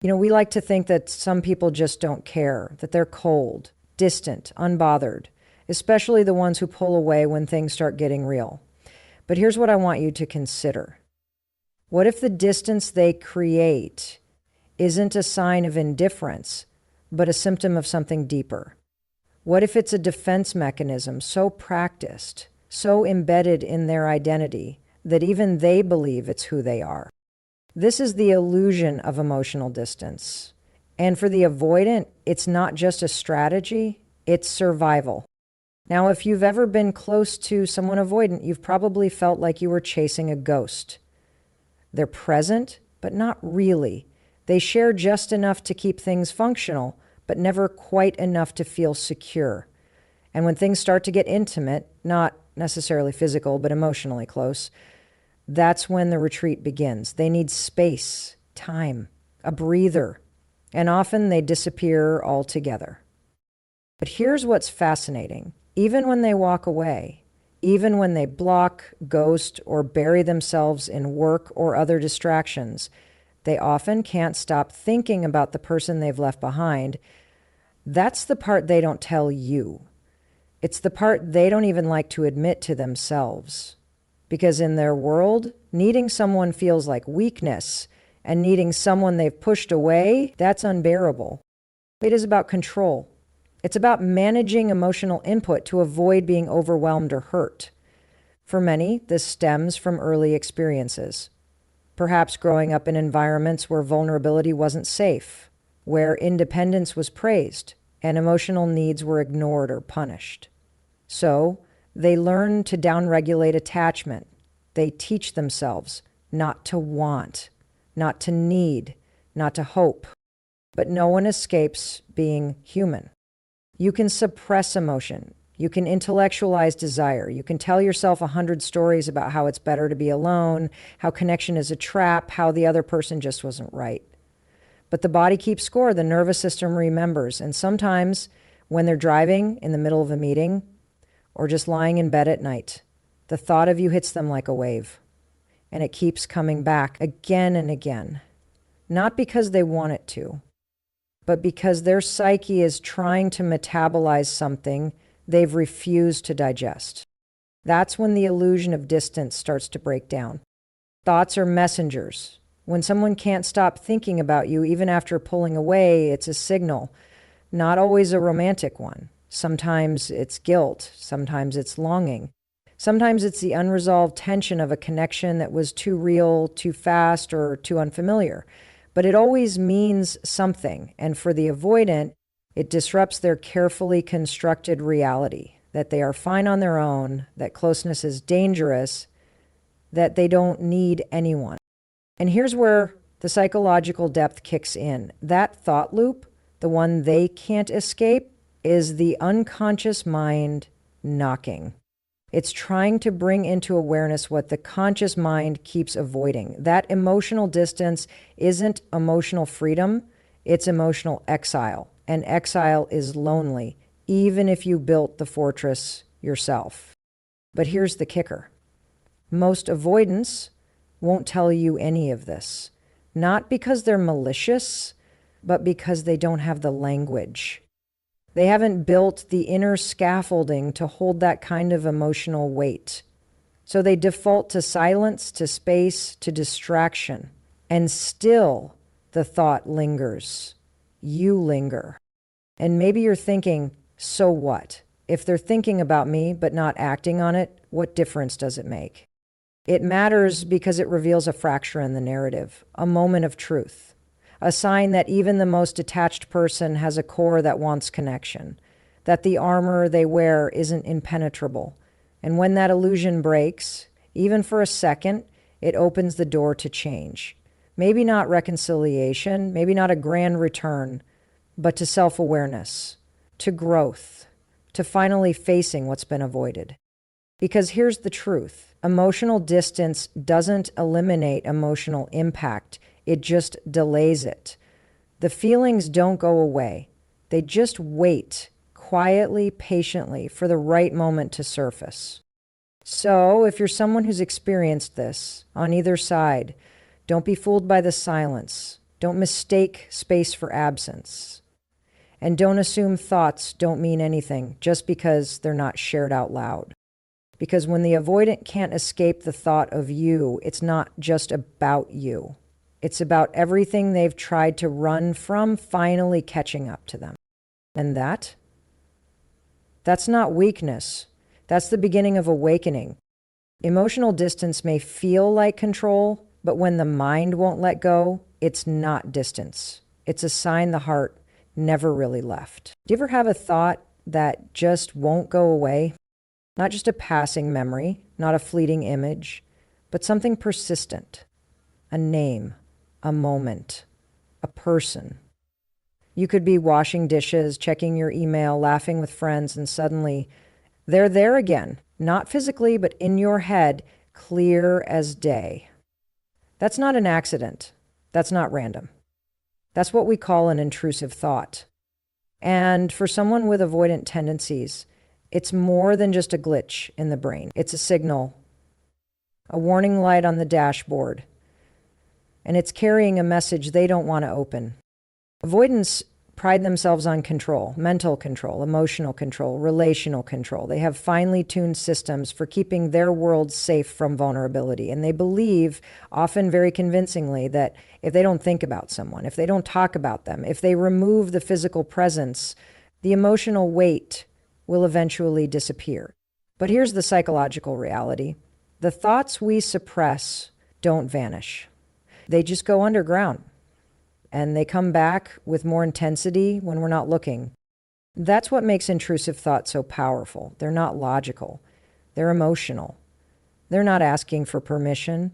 We like to think that some people just don't care, that they're cold, distant, unbothered, especially the ones who pull away when things start getting real. But here's what I want you to consider. What if the distance they create isn't a sign of indifference, but a symptom of something deeper? What if it's a defense mechanism so practiced, so embedded in their identity, that even they believe it's who they are? This is the illusion of emotional distance. And for the avoidant, it's not just a strategy, it's survival. Now, if you've ever been close to someone avoidant, you've probably felt like you were chasing a ghost. They're present, but not really. They share just enough to keep things functional, but never quite enough to feel secure. And when things start to get intimate, not necessarily physical, but emotionally close, that's when the retreat begins. They need space, time, a breather, and often they disappear altogether. But here's what's fascinating. Even when they walk away, even when they block, ghost, or bury themselves in work or other distractions, they often can't stop thinking about the person they've left behind. That's the part they don't tell you. It's the part they don't even like to admit to themselves. Because in their world, needing someone feels like weakness, and needing someone they've pushed away, that's unbearable. It is about control. It's about managing emotional input to avoid being overwhelmed or hurt. For many, this stems from early experiences. Perhaps growing up in environments where vulnerability wasn't safe, where independence was praised, and emotional needs were ignored or punished. So, they learn to downregulate attachment. They teach themselves not to want, not to need, not to hope. But no one escapes being human. You can suppress emotion. You can intellectualize desire. You can tell yourself 100 stories about how it's better to be alone, how connection is a trap, how the other person just wasn't right. But the body keeps score. The nervous system remembers. And sometimes when they're driving in the middle of a meeting, or just lying in bed at night, the thought of you hits them like a wave. And it keeps coming back again and again. Not because they want it to, but because their psyche is trying to metabolize something they've refused to digest. That's when the illusion of distance starts to break down. Thoughts are messengers. When someone can't stop thinking about you, even after pulling away, it's a signal, not always a romantic one. Sometimes it's guilt. Sometimes it's longing. Sometimes it's the unresolved tension of a connection that was too real, too fast, or too unfamiliar. But it always means something. And for the avoidant, it disrupts their carefully constructed reality, that they are fine on their own, that closeness is dangerous, that they don't need anyone. And here's where the psychological depth kicks in. That thought loop, the one they can't escape, is the unconscious mind knocking. It's trying to bring into awareness what the conscious mind keeps avoiding. That emotional distance isn't emotional freedom, it's emotional exile. And exile is lonely, even if you built the fortress yourself. But here's the kicker. Most avoidants won't tell you any of this. Not because they're malicious, but because they don't have the language. They haven't built the inner scaffolding to hold that kind of emotional weight. So they default to silence, to space, to distraction. And still, the thought lingers. You linger. And maybe you're thinking, so what? If they're thinking about me but not acting on it, what difference does it make? It matters because it reveals a fracture in the narrative, a moment of truth. A sign that even the most detached person has a core that wants connection, that the armor they wear isn't impenetrable. And when that illusion breaks, even for a second, it opens the door to change. Maybe not reconciliation, maybe not a grand return, but to self-awareness, to growth, to finally facing what's been avoided. Because here's the truth. Emotional distance doesn't eliminate emotional impact. It just delays it. The feelings don't go away. They just wait quietly, patiently for the right moment to surface. So if you're someone who's experienced this on either side, don't be fooled by the silence. Don't mistake space for absence. And don't assume thoughts don't mean anything just because they're not shared out loud. Because when the avoidant can't escape the thought of you, it's not just about you. It's about everything they've tried to run from finally catching up to them. And that's not weakness. That's the beginning of awakening. Emotional distance may feel like control, but when the mind won't let go, it's not distance. It's a sign the heart never really left. Do you ever have a thought that just won't go away? Not just a passing memory, not a fleeting image, but something persistent. A name, a moment, a person. You could be washing dishes, checking your email, laughing with friends, and suddenly they're there again. Not physically, but in your head, clear as day. That's not an accident. That's not random. That's what we call an intrusive thought. And for someone with avoidant tendencies, it's more than just a glitch in the brain. It's a signal, a warning light on the dashboard, and it's carrying a message they don't want to open. Avoidants pride themselves on control, mental control, emotional control, relational control. They have finely tuned systems for keeping their world safe from vulnerability. And they believe, often very convincingly, that if they don't think about someone, if they don't talk about them, if they remove the physical presence, the emotional weight will eventually disappear. But here's the psychological reality. The thoughts we suppress don't vanish. They just go underground. And they come back with more intensity when we're not looking. That's what makes intrusive thought so powerful. They're not logical. They're emotional. They're not asking for permission.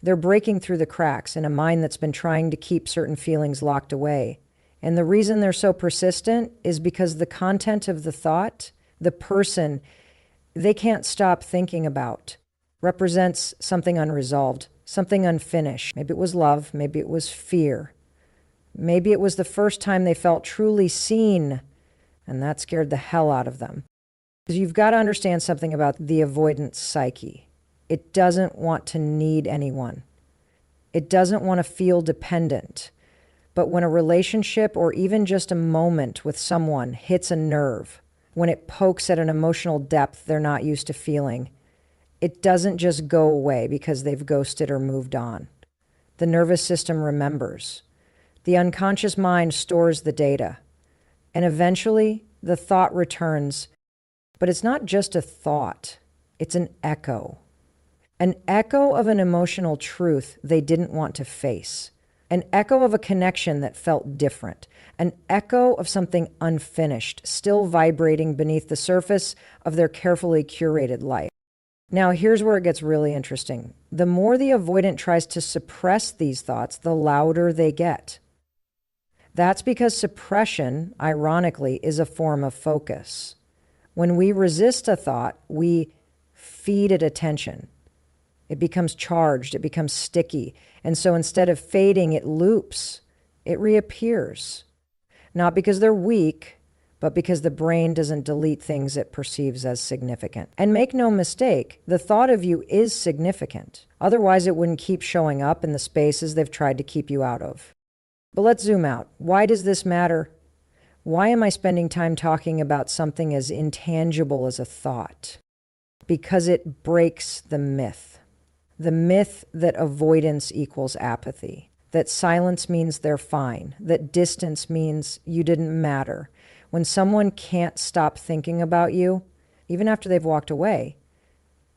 They're breaking through the cracks in a mind that's been trying to keep certain feelings locked away. And the reason they're so persistent is because the content of the thought, the person they can't stop thinking about, represents something unresolved, something unfinished. Maybe it was love, maybe it was fear. Maybe it was the first time they felt truly seen, and that scared the hell out of them. Because you've got to understand something about the avoidant psyche. It doesn't want to need anyone. It doesn't want to feel dependent. But when a relationship or even just a moment with someone hits a nerve, when it pokes at an emotional depth they're not used to feeling, it doesn't just go away because they've ghosted or moved on. The nervous system remembers. The unconscious mind stores the data, and eventually the thought returns. But it's not just a thought, it's an echo of an emotional truth they didn't want to face, an echo of a connection that felt different, an echo of something unfinished, still vibrating beneath the surface of their carefully curated life. Now, here's where it gets really interesting. The more the avoidant tries to suppress these thoughts, the louder they get. That's because suppression, ironically, is a form of focus. When we resist a thought, we feed it attention. It becomes charged, it becomes sticky. And so instead of fading, it loops, it reappears. Not because they're weak, but because the brain doesn't delete things it perceives as significant. And make no mistake, the thought of you is significant. Otherwise, it wouldn't keep showing up in the spaces they've tried to keep you out of. But let's zoom out. Why does this matter? Why am I spending time talking about something as intangible as a thought? Because it breaks the myth. The myth that avoidance equals apathy, that silence means they're fine, that distance means you didn't matter. When someone can't stop thinking about you, even after they've walked away,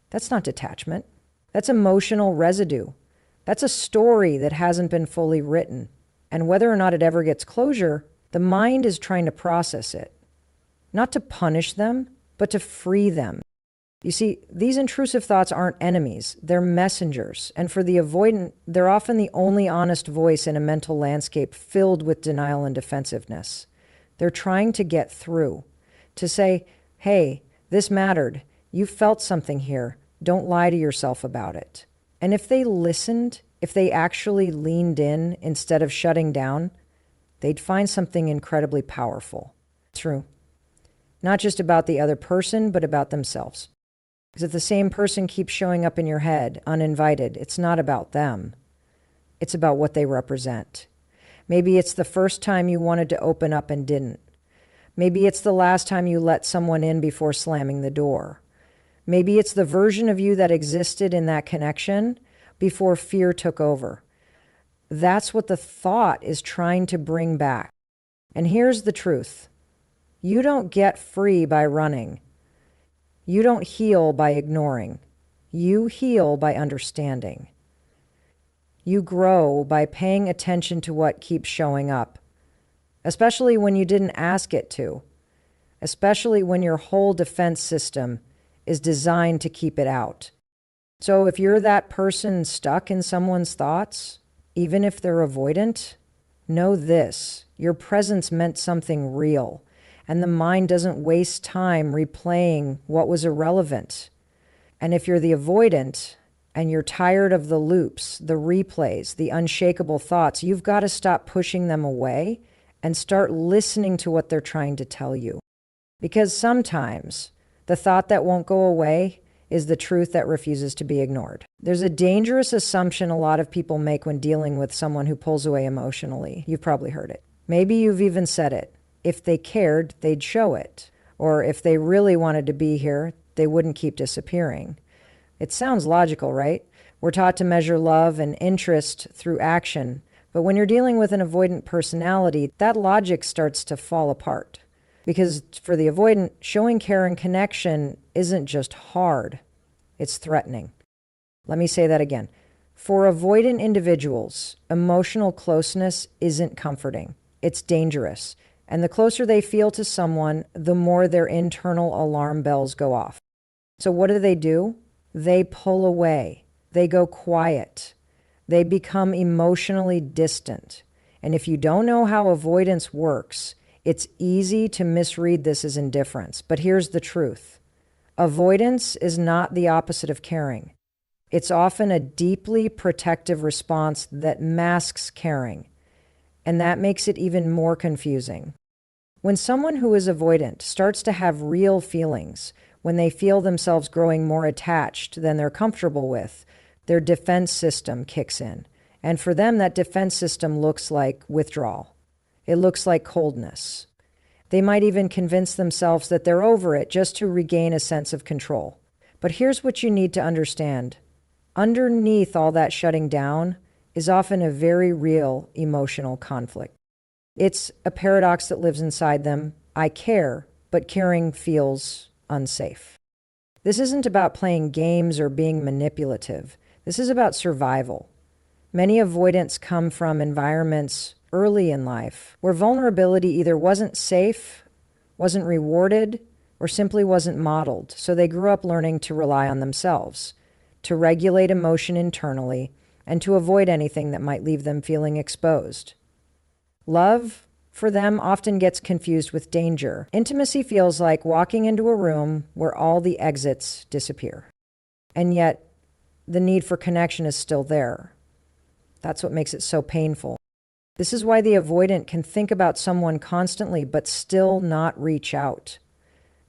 that's not detachment. That's emotional residue. That's a story that hasn't been fully written. And whether or not it ever gets closure, the mind is trying to process it. Not to punish them, but to free them. You see, these intrusive thoughts aren't enemies, they're messengers. And for the avoidant, they're often the only honest voice in a mental landscape filled with denial and defensiveness. They're trying to get through, to say, hey, this mattered. You felt something here. Don't lie to yourself about it. And if they listened, if they actually leaned in instead of shutting down, they'd find something incredibly powerful. True. Not just about the other person, but about themselves. Because if the same person keeps showing up in your head, uninvited, it's not about them. It's about what they represent. Maybe it's the first time you wanted to open up and didn't. Maybe it's the last time you let someone in before slamming the door. Maybe it's the version of you that existed in that connection before fear took over. That's what the thought is trying to bring back. And here's the truth. You don't get free by running. You don't heal by ignoring. You heal by understanding. You grow by paying attention to what keeps showing up, especially when you didn't ask it to, especially when your whole defense system is designed to keep it out. So if you're that person stuck in someone's thoughts, even if they're avoidant, know this: your presence meant something real, and the mind doesn't waste time replaying what was irrelevant. And if you're the avoidant and you're tired of the loops, the replays, the unshakable thoughts, you've got to stop pushing them away and start listening to what they're trying to tell you. Because sometimes the thought that won't go away is the truth that refuses to be ignored. There's a dangerous assumption a lot of people make when dealing with someone who pulls away emotionally. You've probably heard it. Maybe you've even said it. If they cared, they'd show it. Or if they really wanted to be here, they wouldn't keep disappearing. It sounds logical, right? We're taught to measure love and interest through action. But when you're dealing with an avoidant personality, that logic starts to fall apart. Because for the avoidant, showing care and connection isn't just hard, it's threatening. Let me say that again. For avoidant individuals, emotional closeness isn't comforting. It's dangerous. And the closer they feel to someone, the more their internal alarm bells go off. So what do? They pull away. They go quiet. They become emotionally distant. And if you don't know how avoidance works, it's easy to misread this as indifference. But here's the truth. Avoidance is not the opposite of caring. It's often a deeply protective response that masks caring. And that makes it even more confusing. When someone who is avoidant starts to have real feelings, when they feel themselves growing more attached than they're comfortable with, their defense system kicks in. And for them, that defense system looks like withdrawal. It looks like coldness. They might even convince themselves that they're over it just to regain a sense of control. But here's what you need to understand. Underneath all that shutting down is often a very real emotional conflict. It's a paradox that lives inside them. I care, but caring feels unsafe. This isn't about playing games or being manipulative. This is about survival. Many avoidants come from environments early in life where vulnerability either wasn't safe, wasn't rewarded, or simply wasn't modeled. So they grew up learning to rely on themselves, to regulate emotion internally, and to avoid anything that might leave them feeling exposed. Love, for them, often gets confused with danger. Intimacy feels like walking into a room where all the exits disappear. And yet, the need for connection is still there. That's what makes it so painful. This is why the avoidant can think about someone constantly but still not reach out.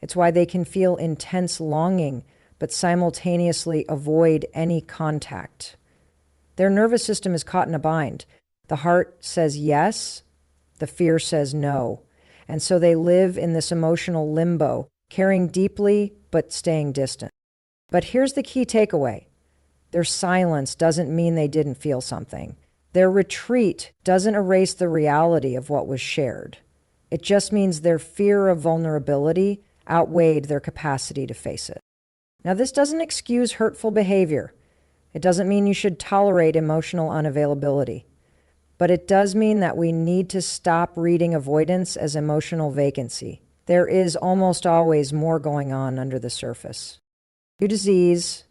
It's why they can feel intense longing but simultaneously avoid any contact. Their nervous system is caught in a bind. The heart says yes, the fear says no. And so they live in this emotional limbo, caring deeply but staying distant. But here's the key takeaway. Their silence doesn't mean they didn't feel something. Their retreat doesn't erase the reality of what was shared. It just means their fear of vulnerability outweighed their capacity to face it. Now, this doesn't excuse hurtful behavior. It doesn't mean you should tolerate emotional unavailability. But it does mean that we need to stop reading avoidance as emotional vacancy. There is almost always more going on under the surface. Due disease,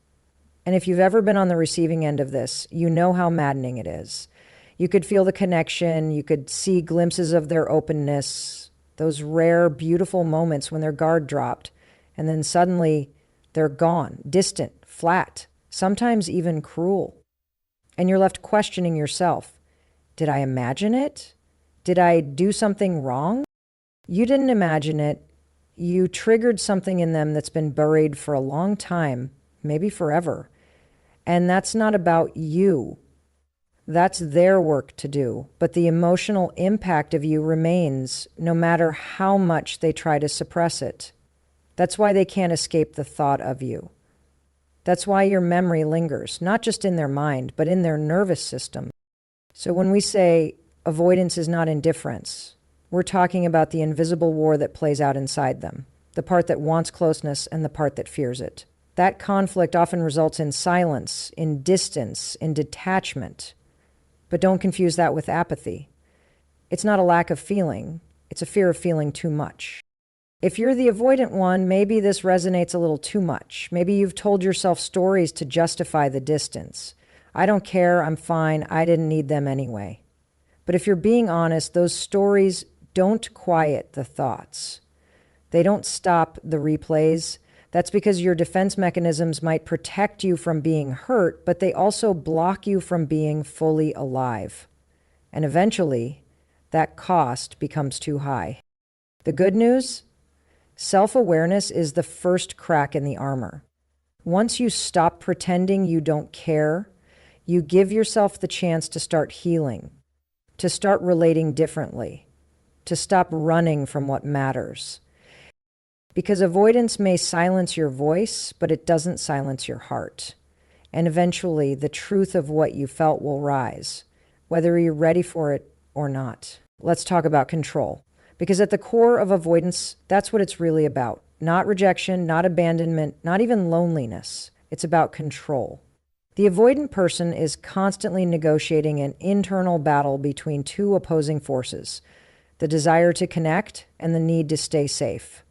and if you've ever been on the receiving end of this, you know how maddening it is. You could feel the connection, you could see glimpses of their openness, those rare, beautiful moments when their guard dropped, and then suddenly they're gone, distant, flat, sometimes even cruel. And you're left questioning yourself. Did I imagine it? Did I do something wrong? You didn't imagine it. You triggered something in them that's been buried for a long time, maybe forever. And that's not about you. That's their work to do, but the emotional impact of you remains no matter how much they try to suppress it. That's why they can't escape the thought of you. That's why your memory lingers, not just in their mind, but in their nervous system. So when we say avoidance is not indifference, we're talking about the invisible war that plays out inside them, the part that wants closeness and the part that fears it. That conflict often results in silence, in distance, in detachment. But don't confuse that with apathy. It's not a lack of feeling, it's a fear of feeling too much. If you're the avoidant one, maybe this resonates a little too much. Maybe you've told yourself stories to justify the distance. I don't care, I'm fine, I didn't need them anyway. But if you're being honest, those stories don't quiet the thoughts. They don't stop the replays. That's because your defense mechanisms might protect you from being hurt, but they also block you from being fully alive. And eventually, that cost becomes too high. The good news? Self-awareness is the first crack in the armor. Once you stop pretending you don't care, you give yourself the chance to start healing, to start relating differently, to stop running from what matters. Because avoidance may silence your voice, but it doesn't silence your heart. And eventually, the truth of what you felt will rise, whether you're ready for it or not. Let's talk about control. Because at the core of avoidance, that's what it's really about. Not rejection, not abandonment, not even loneliness. It's about control. The avoidant person is constantly negotiating an internal battle between two opposing forces, the desire to connect and the need to stay safe.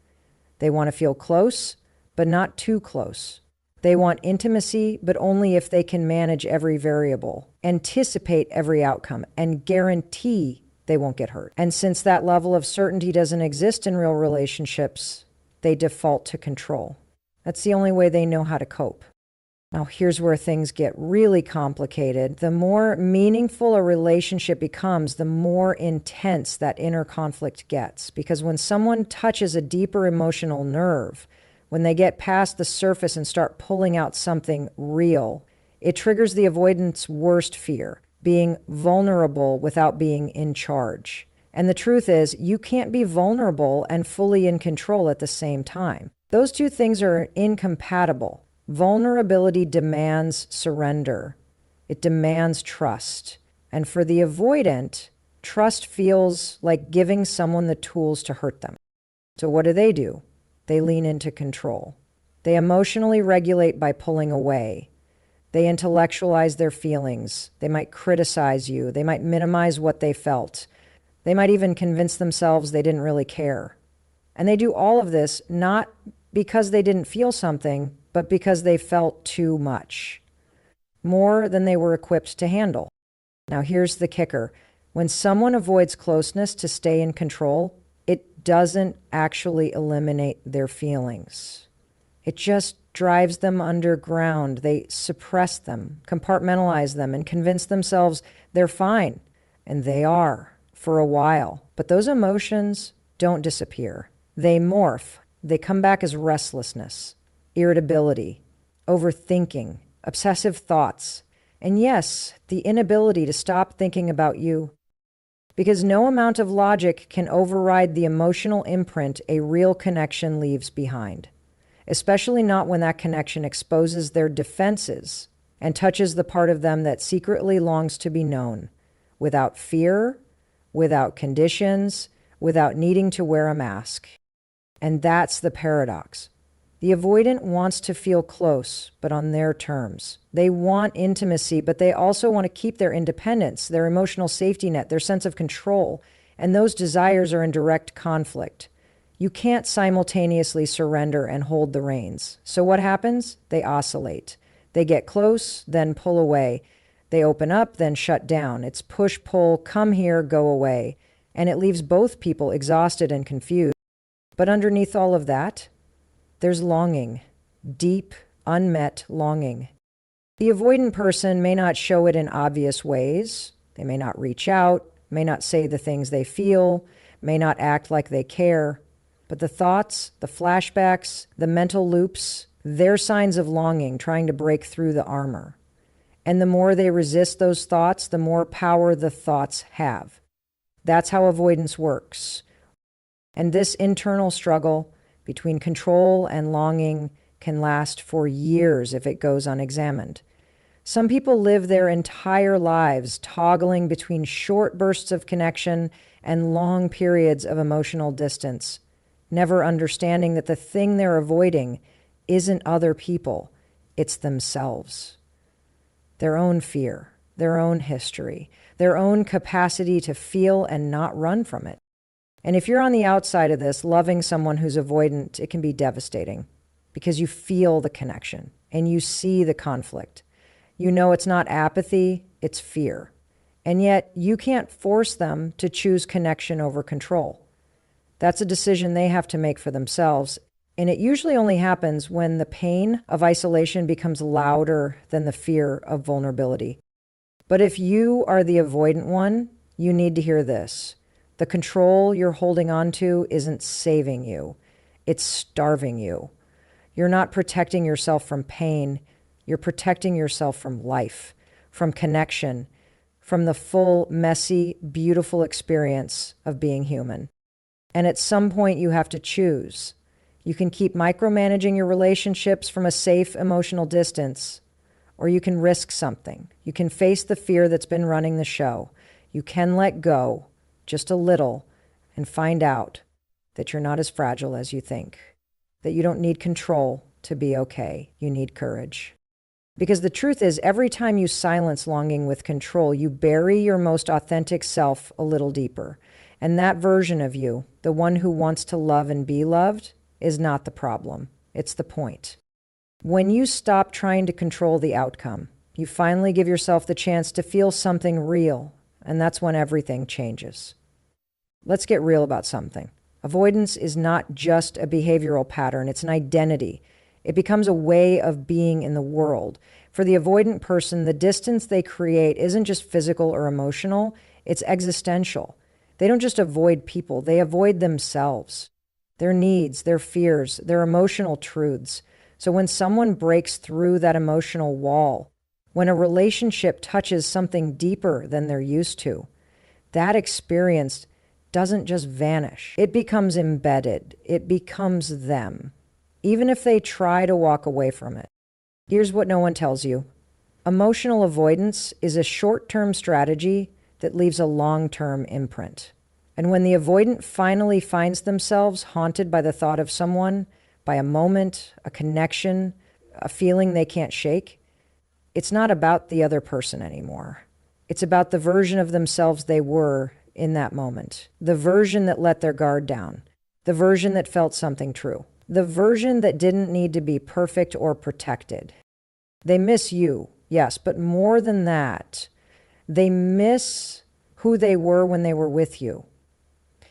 They want to feel close, but not too close. They want intimacy, but only if they can manage every variable, anticipate every outcome, and guarantee they won't get hurt. And since that level of certainty doesn't exist in real relationships, they default to control. That's the only way they know how to cope. Now, here's where things get really complicated. The more meaningful a relationship becomes, the more intense that inner conflict gets. Because when someone touches a deeper emotional nerve, when they get past the surface and start pulling out something real, it triggers the avoidant's worst fear, being vulnerable without being in charge. And the truth is, you can't be vulnerable and fully in control at the same time. Those two things are incompatible. Vulnerability demands surrender. It demands trust. And for the avoidant, trust feels like giving someone the tools to hurt them. So what do? They lean into control. They emotionally regulate by pulling away. They intellectualize their feelings. They might criticize you. They might minimize what they felt. They might even convince themselves they didn't really care. And they do all of this not because they didn't feel something, but because they felt too much, more than they were equipped to handle. Now, here's the kicker. When someone avoids closeness to stay in control, it doesn't actually eliminate their feelings. It just drives them underground. They suppress them, compartmentalize them, and convince themselves they're fine. And they are, for a while. But those emotions don't disappear. They morph. They come back as restlessness, irritability, overthinking, obsessive thoughts, and yes, the inability to stop thinking about you. Because no amount of logic can override the emotional imprint a real connection leaves behind, especially not when that connection exposes their defenses and touches the part of them that secretly longs to be known, without fear, without conditions, without needing to wear a mask. And that's the paradox. The avoidant wants to feel close, but on their terms. They want intimacy, but they also want to keep their independence, their emotional safety net, their sense of control. And those desires are in direct conflict. You can't simultaneously surrender and hold the reins. So what happens? They oscillate. They get close, then pull away. They open up, then shut down. It's push-pull, come here, go away. And it leaves both people exhausted and confused. But underneath all of that, there's longing, deep, unmet longing. The avoidant person may not show it in obvious ways. They may not reach out, may not say the things they feel, may not act like they care. But the thoughts, the flashbacks, the mental loops, they're signs of longing trying to break through the armor. And the more they resist those thoughts, the more power the thoughts have. That's how avoidance works. And this internal struggle between control and longing can last for years if it goes unexamined. Some people live their entire lives toggling between short bursts of connection and long periods of emotional distance, never understanding that the thing they're avoiding isn't other people, it's themselves. Their own fear, their own history, their own capacity to feel and not run from it. And if you're on the outside of this, loving someone who's avoidant, it can be devastating because you feel the connection and you see the conflict. You know it's not apathy, it's fear. And yet you can't force them to choose connection over control. That's a decision they have to make for themselves. And it usually only happens when the pain of isolation becomes louder than the fear of vulnerability. But if you are the avoidant one, you need to hear this. The control you're holding on to isn't saving you. It's starving you. You're not protecting yourself from pain. You're protecting yourself from life, from connection, from the full, messy, beautiful experience of being human. And at some point you have to choose. You can keep micromanaging your relationships from a safe emotional distance, or you can risk something. You can face the fear that's been running the show. You can let go just a little and find out that you're not as fragile as you think, that you don't need control to be okay. You need courage. Because the truth is, every time you silence longing with control, you bury your most authentic self a little deeper. And that version of you, the one who wants to love and be loved, is not the problem. It's the point. When you stop trying to control the outcome, you finally give yourself the chance to feel something real, and that's when everything changes. Let's get real about something. Avoidance is not just a behavioral pattern, it's an identity. It becomes a way of being in the world. For the avoidant person, the distance they create isn't just physical or emotional, it's existential. They don't just avoid people, they avoid themselves, their needs, their fears, their emotional truths. So when someone breaks through that emotional wall, when a relationship touches something deeper than they're used to, that experience doesn't just vanish. It becomes embedded. It becomes them, even if they try to walk away from it. Here's what no one tells you. Emotional avoidance is a short-term strategy that leaves a long-term imprint. And when the avoidant finally finds themselves haunted by the thought of someone, by a moment, a connection, a feeling they can't shake, it's not about the other person anymore. It's about the version of themselves they were in that moment, the version that let their guard down, the version that felt something true, the version that didn't need to be perfect or protected. They miss you, yes, but more than that, they miss who they were when they were with you.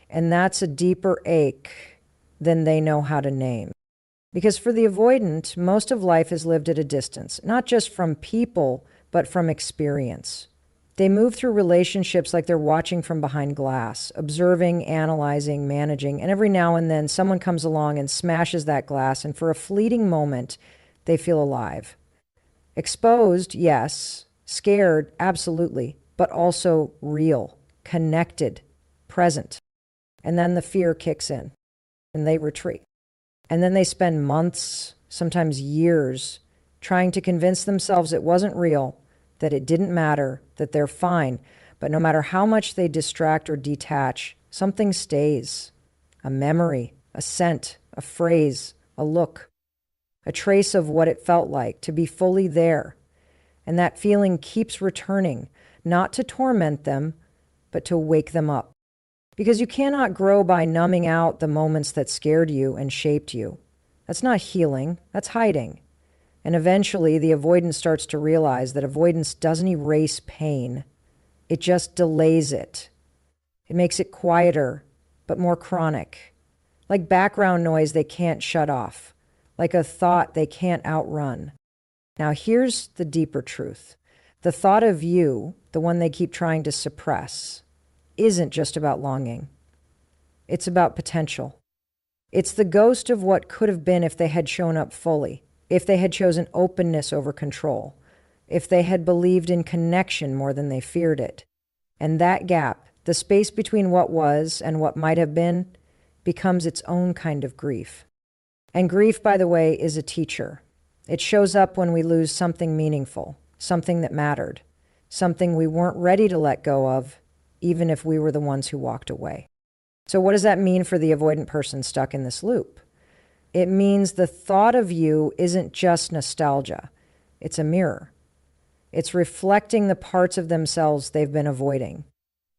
And that's a deeper ache than they know how to name. Because for the avoidant, most of life is lived at a distance, not just from people, but from experience. They move through relationships like they're watching from behind glass, observing, analyzing, managing, and every now and then someone comes along and smashes that glass, and for a fleeting moment, they feel alive. Exposed, yes. Scared, absolutely. But also real, connected, present. And then the fear kicks in, and they retreat. And then they spend months, sometimes years, trying to convince themselves it wasn't real, that it didn't matter, that they're fine. But no matter how much they distract or detach, something stays. A memory, a scent, a phrase, a look, a trace of what it felt like to be fully there. And that feeling keeps returning, not to torment them, but to wake them up. Because you cannot grow by numbing out the moments that scared you and shaped you. That's not healing, that's hiding. And eventually the avoidant starts to realize that avoidance doesn't erase pain. It just delays it. It makes it quieter, but more chronic. Like background noise they can't shut off. Like a thought they can't outrun. Now here's the deeper truth. The thought of you, the one they keep trying to suppress, isn't just about longing. It's about potential. It's the ghost of what could have been if they had shown up fully, if they had chosen openness over control. if they had believed in connection more than they feared it. And that gap, the space between what was and what might have been, becomes its own kind of grief. And grief, by the way, is a teacher. It shows up when we lose something meaningful, something that mattered, something we weren't ready to let go of, even if we were the ones who walked away. So what does that mean for the avoidant person stuck in this loop? It means the thought of you isn't just nostalgia. It's a mirror. It's reflecting the parts of themselves they've been avoiding.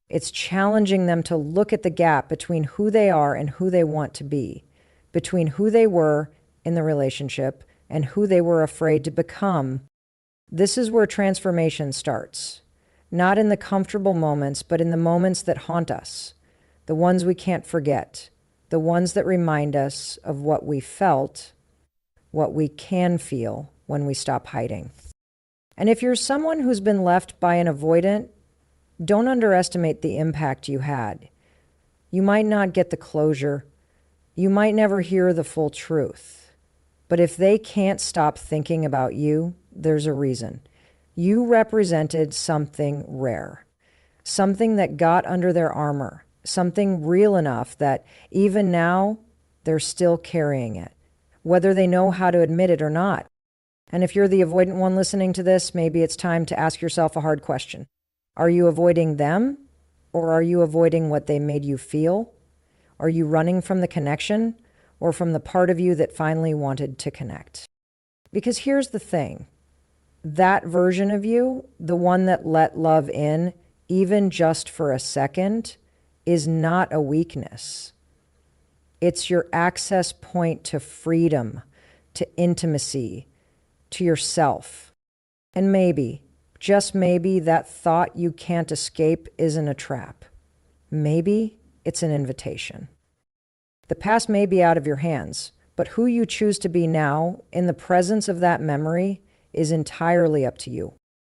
It's challenging them to look at the gap between who they are and who they want to be, between who they were in the relationship and who they were afraid to become. This is where transformation starts. Not in the comfortable moments, but in the moments that haunt us, the ones we can't forget, the ones that remind us of what we felt, what we can feel when we stop hiding. And if you're someone who's been left by an avoidant, don't underestimate the impact you had. You might not get the closure. You might never hear the full truth. But if they can't stop thinking about you, there's a reason. You represented something rare, something that got under their armor, something real enough that even now they're still carrying it, whether they know how to admit it or not. And if you're the avoidant one listening to this, maybe it's time to ask yourself a hard question. Are you avoiding them, or are you avoiding what they made you feel? Are you running from the connection, or from the part of you that finally wanted to connect? Because here's the thing. That version of you, the one that let love in, even just for a second, is not a weakness. It's your access point to freedom, to intimacy, to yourself. And maybe, just maybe, that thought you can't escape isn't a trap. Maybe it's an invitation. The past may be out of your hands, but who you choose to be now, in the presence of that memory, is entirely up to you.